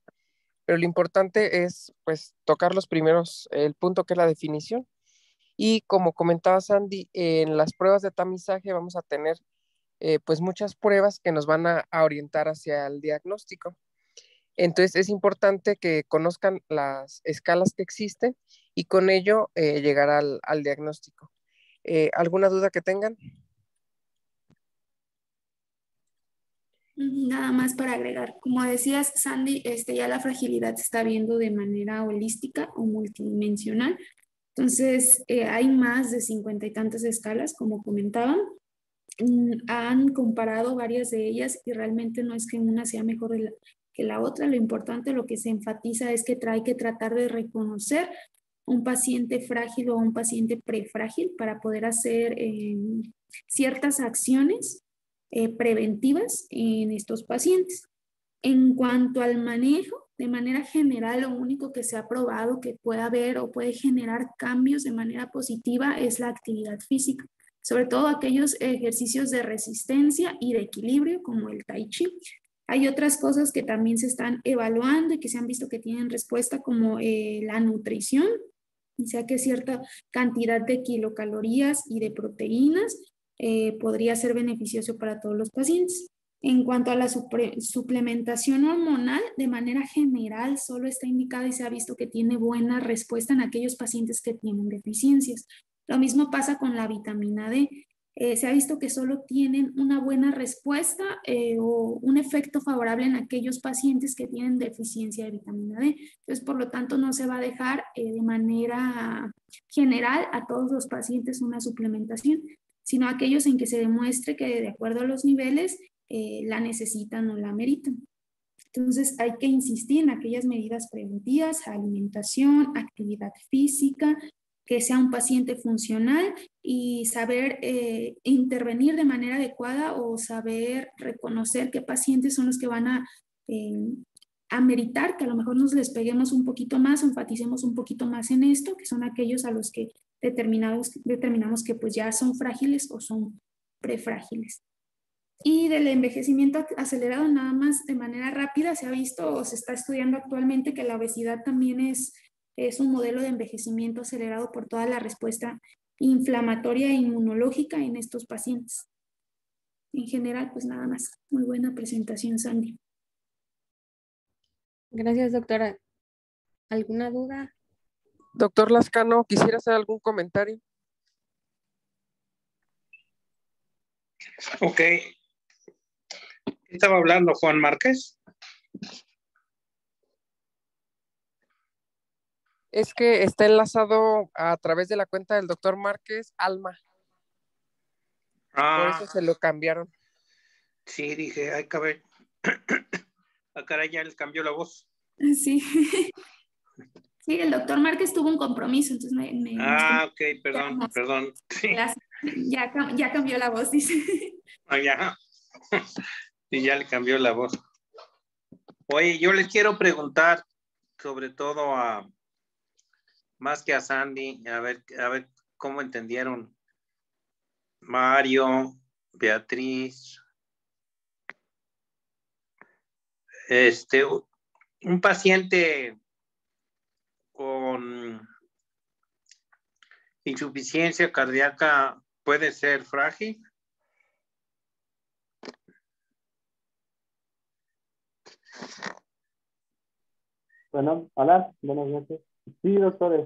pero lo importante es pues tocar los primeros, el punto que es la definición. Y como comentaba Sandy, en las pruebas de tamizaje vamos a tener pues muchas pruebas que nos van a orientar hacia el diagnóstico. Entonces es importante que conozcan las escalas que existen y con ello llegar al diagnóstico. ¿Alguna duda que tengan? Nada más para agregar, como decías, Sandy, ya la fragilidad se está viendo de manera holística o multidimensional. Entonces, hay más de 50 y tantas escalas, como comentaban. Han comparado varias de ellas y realmente no es que una sea mejor que la otra. Lo importante, lo que se enfatiza es que hay que tratar de reconocer un paciente frágil o un paciente prefrágil para poder hacer ciertas acciones preventivas en estos pacientes. En cuanto al manejo, de manera general, lo único que se ha probado que puede haber o puede generar cambios de manera positiva es la actividad física, sobre todo aquellos ejercicios de resistencia y de equilibrio como el tai chi. Hay otras cosas que también se están evaluando y que se han visto que tienen respuesta como la nutrición, o sea que cierta cantidad de kilocalorías y de proteínas podría ser beneficioso para todos los pacientes. En cuanto a la suplementación hormonal, de manera general solo está indicada y se ha visto que tiene buena respuesta en aquellos pacientes que tienen deficiencias. Lo mismo pasa con la vitamina D. se ha visto que solo tienen una buena respuesta o un efecto favorable en aquellos pacientes que tienen deficiencia de vitamina D. Entonces, por lo tanto, no se va a dejar de manera general a todos los pacientes una suplementación, sino aquellos en que se demuestre que de acuerdo a los niveles la necesitan o la meritan. Entonces hay que insistir en aquellas medidas preventivas, alimentación, actividad física, que sea un paciente funcional y saber intervenir de manera adecuada o saber reconocer qué pacientes son los que van a meritar, que a lo mejor nos les peguemos un poquito más, enfaticemos un poquito más en esto, que son aquellos a los que determinamos que pues ya son frágiles o son prefrágiles. Y del envejecimiento acelerado, nada más de manera rápida, se ha visto o se está estudiando actualmente que la obesidad también es un modelo de envejecimiento acelerado por toda la respuesta inflamatoria e inmunológica en estos pacientes. En general, pues nada más. Muy buena presentación, Sandy. Gracias, doctora. ¿Alguna duda? Doctor Lascano, ¿quisiera hacer algún comentario? Ok. ¿Estaba hablando Juan Márquez? Es que está enlazado a través de la cuenta del doctor Márquez, Alma. Por eso se lo cambiaron. Sí, dije, ay, cabrón. A caray, ya les cambió la voz. Sí. Sí, el doctor Márquez tuvo un compromiso, entonces ok, perdón. Sí. Ya cambió la voz, dice. Ya. Y ya le cambió la voz. Oye, yo les quiero preguntar, sobre todo más que a Sandy, a ver cómo entendieron Mario, Beatriz. Un paciente con insuficiencia cardíaca puede ser frágil. Bueno, hola, buenas noches. Sí, doctor,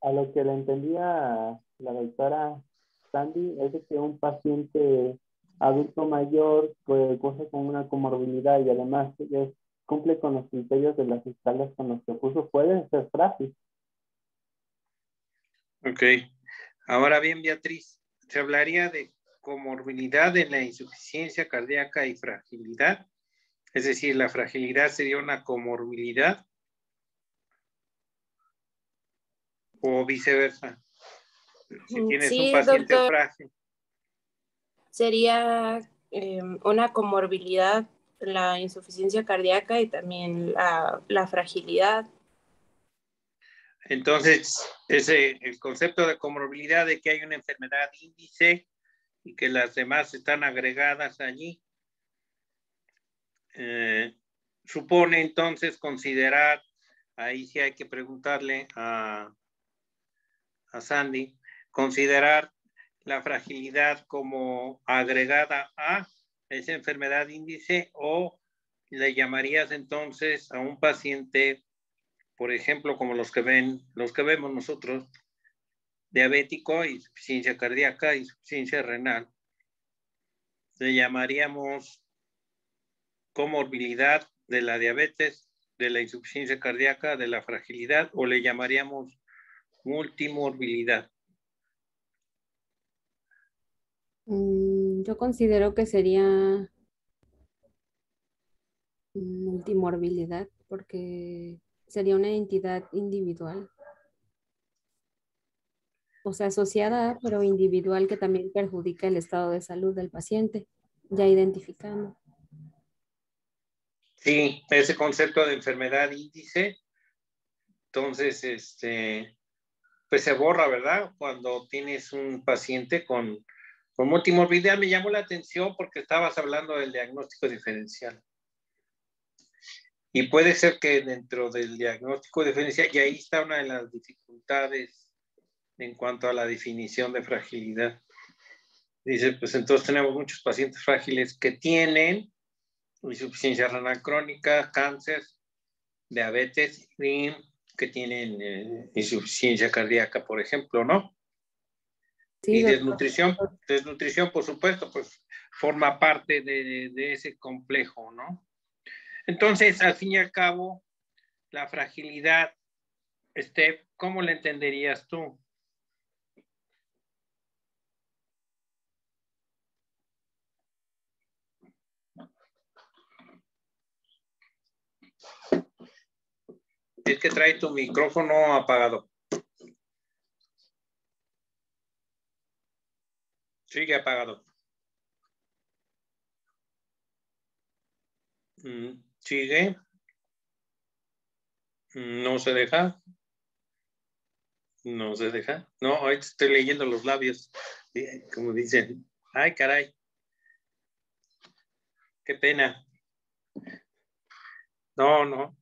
a lo que le entendía la doctora Sandy es de que un paciente adulto mayor pues goza con una comorbilidad y además cumple con los criterios de las escalas con los que puso, puede ser frágil. Ok. Ahora bien, Beatriz, se hablaría de comorbilidad en la insuficiencia cardíaca y fragilidad. Es decir, la fragilidad sería una comorbilidad o viceversa. Si tienes un paciente doctor, frágil. sería una comorbilidad la insuficiencia cardíaca y también la fragilidad. Entonces, el concepto de comorbilidad de que hay una enfermedad índice y que las demás están agregadas allí, supone entonces considerar, ahí sí hay que preguntarle a Sandy, considerar la fragilidad como agregada a esa enfermedad índice, o le llamarías entonces a un paciente, por ejemplo, como los que vemos nosotros, diabético, insuficiencia cardíaca, insuficiencia renal, le llamaríamos comorbilidad de la diabetes, de la insuficiencia cardíaca, de la fragilidad, o le llamaríamos multimorbilidad. Yo considero que sería multimorbilidad porque sería una entidad individual. O sea, asociada, pero individual, que también perjudica el estado de salud del paciente, ya identificando. Sí, ese concepto de enfermedad índice, entonces, pues se borra, ¿verdad? Cuando tienes un paciente con multimorbilidad. Me llamó la atención porque estabas hablando del diagnóstico diferencial. Y puede ser que dentro del diagnóstico diferencial, y ahí está una de las dificultades en cuanto a la definición de fragilidad. Dice, pues entonces tenemos muchos pacientes frágiles que tienen insuficiencia renal crónica, cáncer, diabetes y que tienen insuficiencia cardíaca, por ejemplo, ¿no? Sí, Y doctor. desnutrición, por supuesto, pues forma parte de ese complejo, ¿no? Entonces, al fin y al cabo, la fragilidad, ¿cómo la entenderías tú? Es que trae tu micrófono apagado. Sigue apagado. Sigue. No se deja. No se deja. No, ahorita estoy leyendo los labios. Como dicen. Ay, caray. Qué pena. No.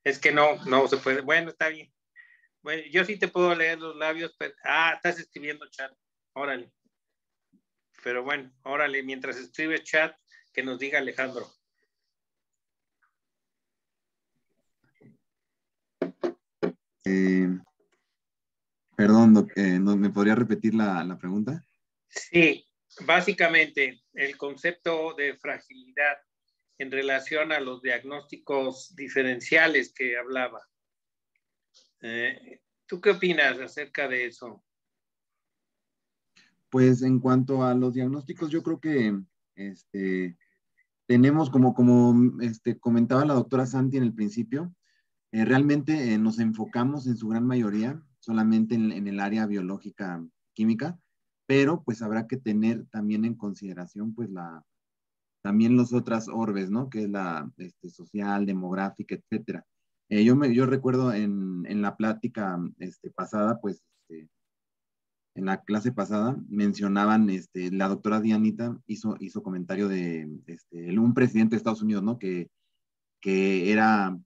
Es que no se puede. Bueno, está bien. Bueno, yo sí te puedo leer los labios, pero... estás escribiendo chat. Órale. Pero bueno, órale, mientras escribes chat, que nos diga Alejandro. Perdón, Doc, ¿no, me podría repetir la pregunta? Sí, básicamente el concepto de fragilidad en relación a los diagnósticos diferenciales que hablaba. ¿Tú qué opinas acerca de eso? Pues en cuanto a los diagnósticos, yo creo que tenemos, como comentaba la doctora Santi en el principio, realmente nos enfocamos en su gran mayoría solamente en el área biológica química, pero pues habrá que tener también en consideración pues también las otras orbes, ¿no? Que es la social, demográfica, etcétera. Yo recuerdo en la plática pasada, pues en la clase pasada mencionaban, la doctora Dianita hizo comentario de un presidente de Estados Unidos, ¿no? Que era,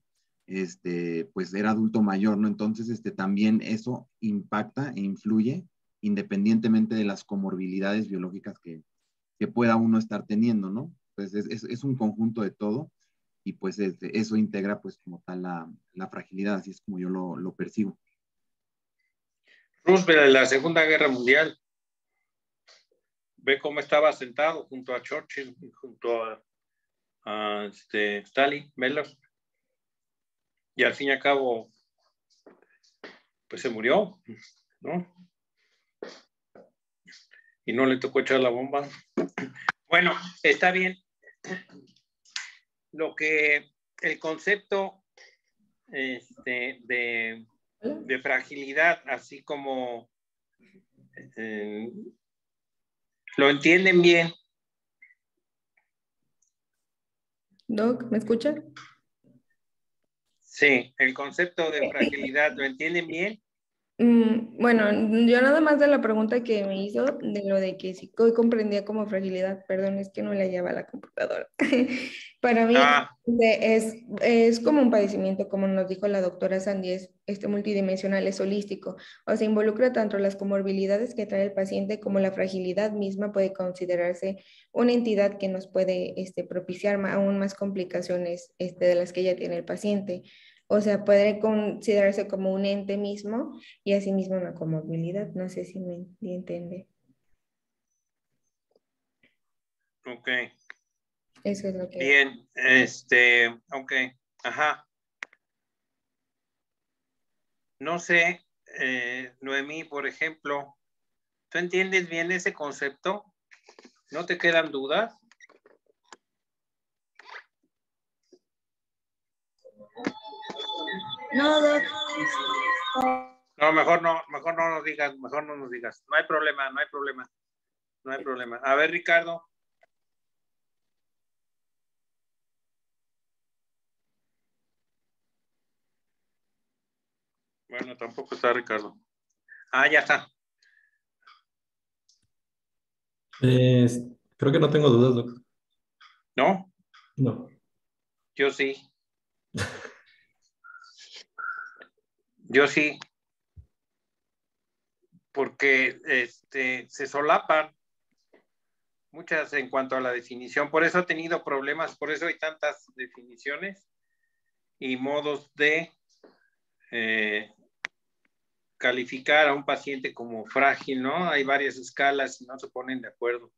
pues era adulto mayor, ¿no? Entonces, también eso impacta e influye independientemente de las comorbilidades biológicas que pueda uno estar teniendo, ¿no? Pues es un conjunto de todo y pues eso integra pues como tal la fragilidad, así es como yo lo percibo. Roosevelt en la Segunda Guerra Mundial, ve cómo estaba sentado junto a Churchill, junto a Stalin, Melos, y al fin y al cabo, pues se murió, ¿no? Y no le tocó echar la bomba. Bueno, está bien. El concepto de fragilidad, así como lo entienden bien. Doc, ¿me escucha? Sí, el concepto de fragilidad, ¿lo entienden bien? Bueno, yo nada más de la pregunta que me hizo, de lo de que si hoy comprendía como fragilidad, perdón, es que no la lleva a la computadora. Para mí es como un padecimiento, como nos dijo la doctora Sandy, es multidimensional, es holístico, o sea, involucra tanto las comorbilidades que trae el paciente como la fragilidad misma puede considerarse una entidad que nos puede propiciar aún más complicaciones de las que ya tiene el paciente. O sea, puede considerarse como un ente mismo y asimismo una comorbilidad. No sé si me entiende. Ok. Eso es lo que... Bien, ok, ajá. No sé, Noemí, por ejemplo, ¿tú entiendes bien ese concepto? ¿No te quedan dudas? No, Doc. No, mejor no nos digas, mejor no nos digas. No hay problema, no hay problema. No hay problema. A ver, Ricardo. Bueno, tampoco está Ricardo. Ya está. Creo que no tengo dudas, Doc. ¿No? No. Yo sí. Yo sí. Porque se solapan muchas en cuanto a la definición. Por eso he tenido problemas, por eso hay tantas definiciones y modos de calificar a un paciente como frágil, ¿no? Hay varias escalas y no se ponen de acuerdo.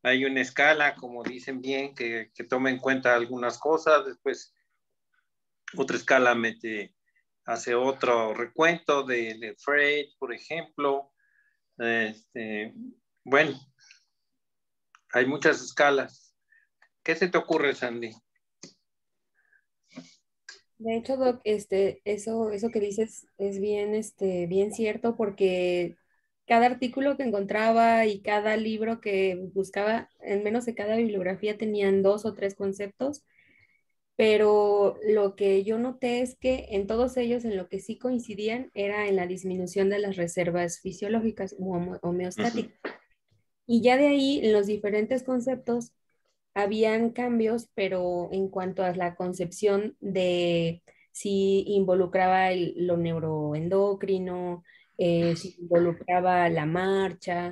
Hay una escala, como dicen bien, que toma en cuenta algunas cosas, después otra escala hace otro recuento de Freud, por ejemplo. Bueno, hay muchas escalas. ¿Qué se te ocurre, Sandy? De hecho, Doc, eso que dices es bien, bien cierto, porque cada artículo que encontraba y cada libro que buscaba, en menos de cada bibliografía, tenían 2 o 3 conceptos, pero lo que yo noté es que en todos ellos en lo que sí coincidían era en la disminución de las reservas fisiológicas o homeostáticas. Y ya de ahí, en los diferentes conceptos, habían cambios, pero en cuanto a la concepción de si involucraba lo neuroendocrino, si involucraba la marcha,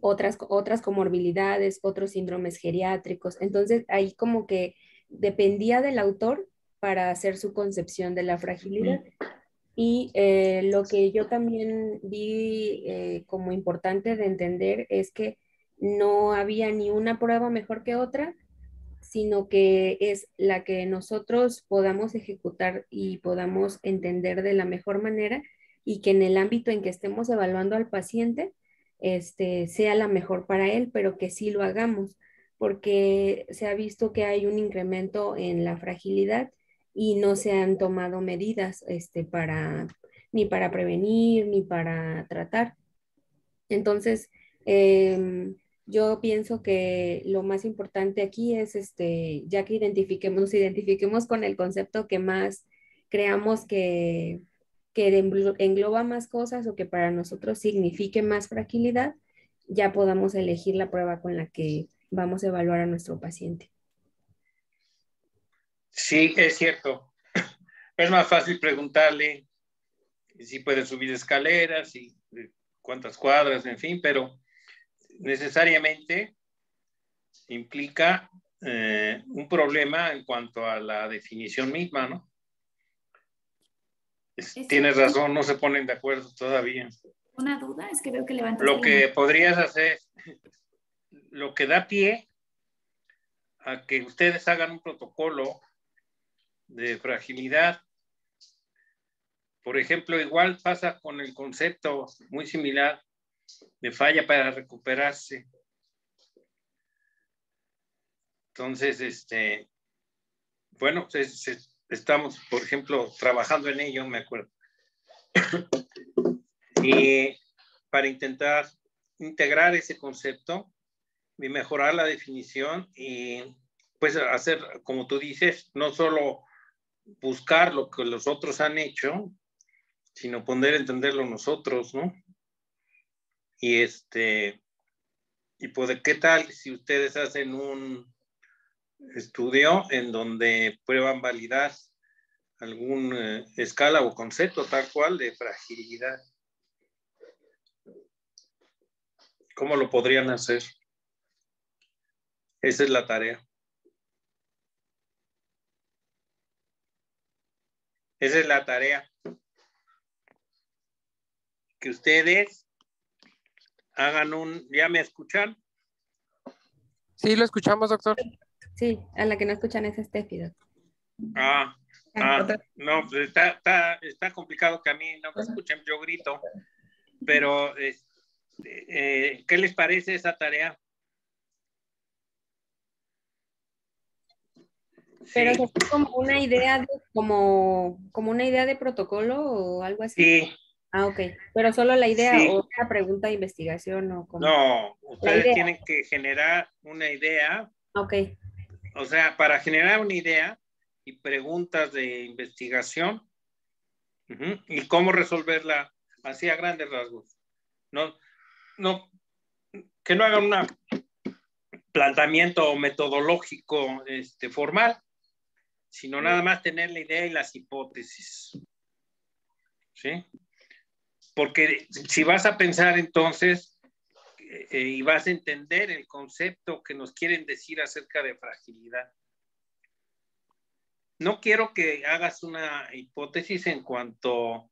otras comorbilidades, otros síndromes geriátricos. Entonces, ahí como que dependía del autor para hacer su concepción de la fragilidad. Y lo que yo también vi como importante de entender es que no había ni una prueba mejor que otra, sino que es la que nosotros podamos ejecutar y podamos entender de la mejor manera y que en el ámbito en que estemos evaluando al paciente, sea la mejor para él, pero que sí lo hagamos, porque se ha visto que hay un incremento en la fragilidad y no se han tomado medidas, ni para prevenir ni para tratar. Entonces, yo pienso que lo más importante aquí es, ya que nos identifiquemos con el concepto que más creamos que engloba más cosas o que para nosotros signifique más fragilidad, ya podamos elegir la prueba con la que vamos a evaluar a nuestro paciente. Sí, es cierto. Es más fácil preguntarle si puede subir escaleras y cuántas cuadras, en fin, pero necesariamente implica un problema en cuanto a la definición misma, ¿no? Tienes razón, no se ponen de acuerdo todavía. Una duda es que veo que levantaste Lo que podrías hacer, lo que da pie a que ustedes hagan un protocolo de fragilidad. Por ejemplo, igual pasa con el concepto muy similar de falla para recuperarse. Entonces, bueno, estamos, por ejemplo, trabajando en ello, me acuerdo. Y para intentar integrar ese concepto y mejorar la definición y pues hacer, como tú dices, no solo buscar lo que los otros han hecho, sino poder entenderlo nosotros, ¿no? Y y pues, ¿qué tal si ustedes hacen un estudio en donde prueban validar algún escala o concepto tal cual de fragilidad? ¿Cómo lo podrían hacer? Esa es la tarea. Esa es la tarea. Que ustedes hagan ¿ya me escuchan? Sí, lo escuchamos, doctor. Sí, a la que no escuchan es Steffi. No, pues está complicado que a mí no me escuchen, yo grito, pero ¿qué les parece esa tarea? Pero sí. ¿Es como una idea como una idea de protocolo o algo así? Sí. Ok, pero solo la idea, sí. O una pregunta de investigación o como... No, ustedes tienen que generar una idea. Ok. O sea, para generar una idea y preguntas de investigación y cómo resolverla así a grandes rasgos. Que no hagan un planteamiento metodológico formal, sino nada más tener la idea y las hipótesis. ¿Sí? Porque si vas a pensar entonces y vas a entender el concepto que nos quieren decir acerca de fragilidad. no quiero que hagas una hipótesis en cuanto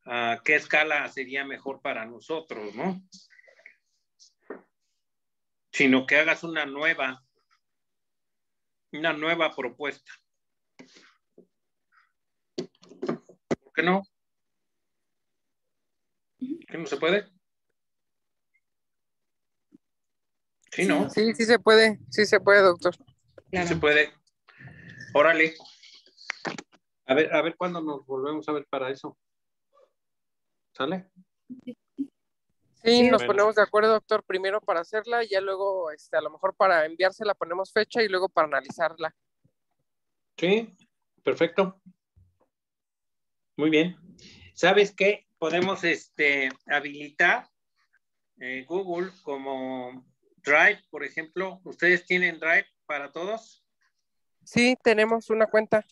a qué escala sería mejor para nosotros, ¿no? Sino que hagas una nueva propuesta. ¿Por qué no? ¿Qué no se puede? Sí, ¿no? Sí, sí se puede, doctor. Sí se puede. Órale. A ver cuándo nos volvemos a ver para eso. ¿Sale? Sí, nos bueno. ponemos de acuerdo, doctor, primero para hacerla y ya luego, a lo mejor para enviársela ponemos fecha y luego para analizarla. Sí, perfecto. Muy bien. ¿Sabes qué? Podemos habilitar Google como Drive, por ejemplo. ¿Ustedes tienen Drive para todos? Sí, tenemos una cuenta.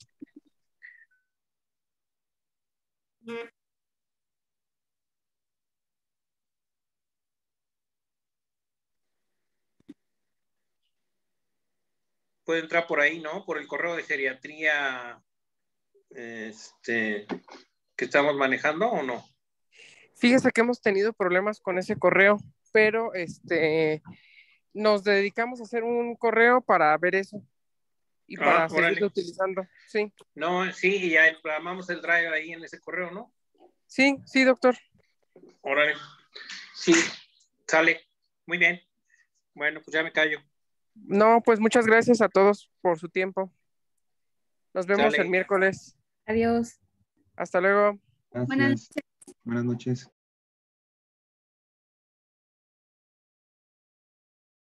Puede entrar por ahí, ¿no? Por el correo de geriatría que estamos manejando, ¿o no? Fíjese que hemos tenido problemas con ese correo, pero nos dedicamos a hacer un correo para ver eso y para seguirlo utilizando. Sí. No, sí, y ya programamos el Drive ahí en ese correo, ¿no? Sí, sí, doctor. Órale. Sí, sale. Muy bien. Bueno, pues ya me callo. No, pues muchas gracias a todos por su tiempo. Nos vemos Sale. el miércoles. Adiós. Hasta luego. Gracias. Buenas noches.